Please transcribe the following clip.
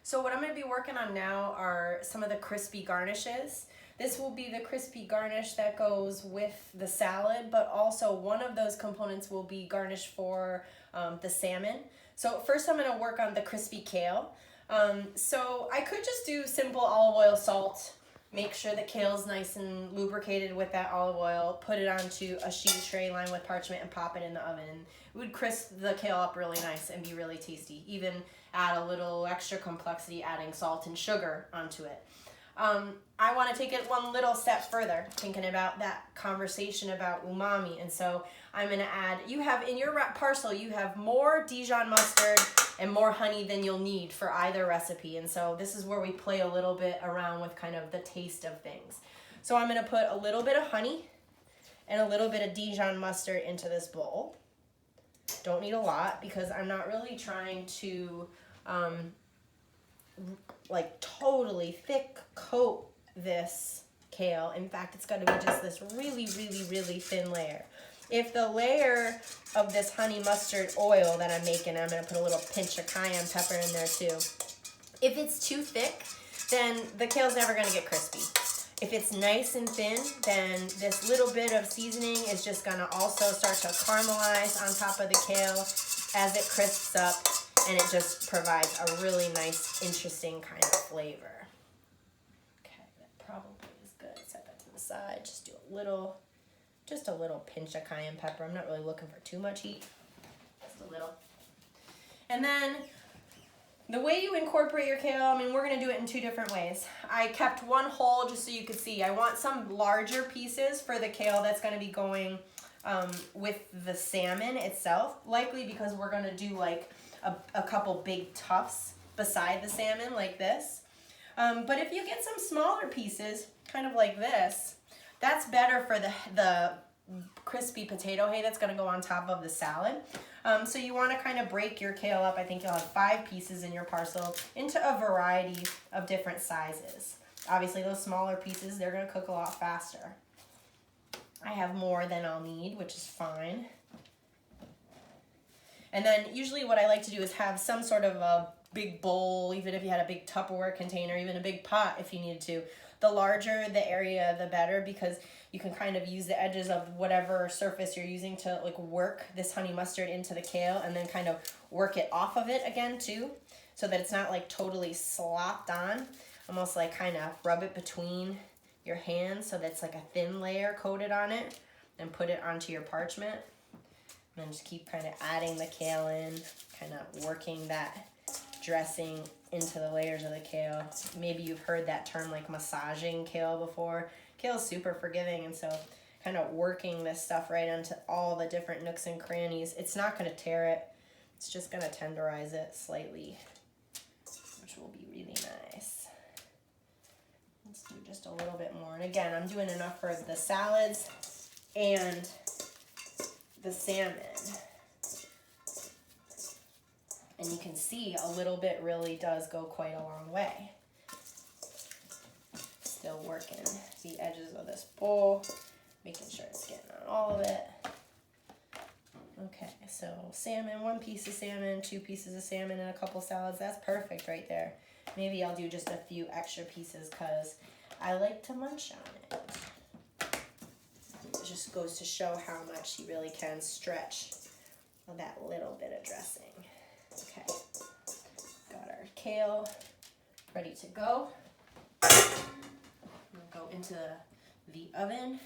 So what I'm going to be working on now are some of the crispy garnishes. This will be the crispy garnish that goes with the salad, but also one of those components will be garnish for the salmon. So first I'm going to work on the crispy kale. So I could just do simple olive oil, salt, make sure the kale's nice and lubricated with that olive oil, put it onto a sheet tray lined with parchment and pop it in the oven. It would crisp the kale up really nice and be really tasty. Even add a little extra complexity, adding salt and sugar onto it. I want to take it one little step further, thinking about that conversation about umami. And so I'm going to add, you have in your parcel, you have more Dijon mustard and more honey than you'll need for either recipe. And so this is where we play a little bit around with kind of the taste of things. So I'm going to put a little bit of honey and a little bit of Dijon mustard into this bowl. Don't need a lot because I'm not really trying to like totally thick coat this kale. In fact, it's got to be just this really, really, really thin layer. If the layer of this honey mustard oil that I'm making, I'm going to put a little pinch of cayenne pepper in there too. If it's too thick, then the kale's never going to get crispy. If it's nice and thin, then this little bit of seasoning is just going to also start to caramelize on top of the kale as it crisps up, and it just provides a really nice, interesting kind of flavor. Okay, that probably is good. Set that to the side. Just do a little pinch of cayenne pepper. I'm not really looking for too much heat. Just a little. And then the way you incorporate your kale, I mean, we're going to do it in two different ways. I kept one whole just so you could see. I want some larger pieces for the kale that's going to be going with the salmon itself, likely because we're going to do like a couple big tufts beside the salmon like this. But if you get some smaller pieces, kind of like this, that's better for the crispy potato hay that's going to go on top of the salad. So you want to kind of break your kale up. I think you'll have 5 pieces in your parcel into a variety of different sizes. Obviously those smaller pieces, they're going to cook a lot faster. I have more than I'll need, which is fine. And then usually what I like to do is have some sort of a big bowl, even if you had a big Tupperware container, even a big pot if you needed to. The larger the area, the better, because you can kind of use the edges of whatever surface you're using to like work this honey mustard into the kale and then kind of work it off of it again too, so that it's not like totally slopped on. Almost like kind of rub it between your hands so that's like a thin layer coated on it, and put it onto your parchment. And then just keep kind of adding the kale in, kind of working that dressing into the layers of the kale. Maybe you've heard that term like massaging kale before. Kale is super forgiving, and so kind of working this stuff right into all the different nooks and crannies. It's not going to tear it. It's just going to tenderize it slightly, which will be really nice. Let's do just a little bit more. And again, I'm doing enough for the salads and the salmon. And you can see a little bit really does go quite a long way. Still working the edges of this bowl, making sure it's getting on all of it. Okay, so salmon, 1 piece of salmon, 2 pieces of salmon, and a couple salads. That's perfect right there. Maybe I'll do just a few extra pieces because I like to munch on it. It just goes to show how much you really can stretch that little bit of dressing. Okay, got our kale ready to go. We'll go into the oven.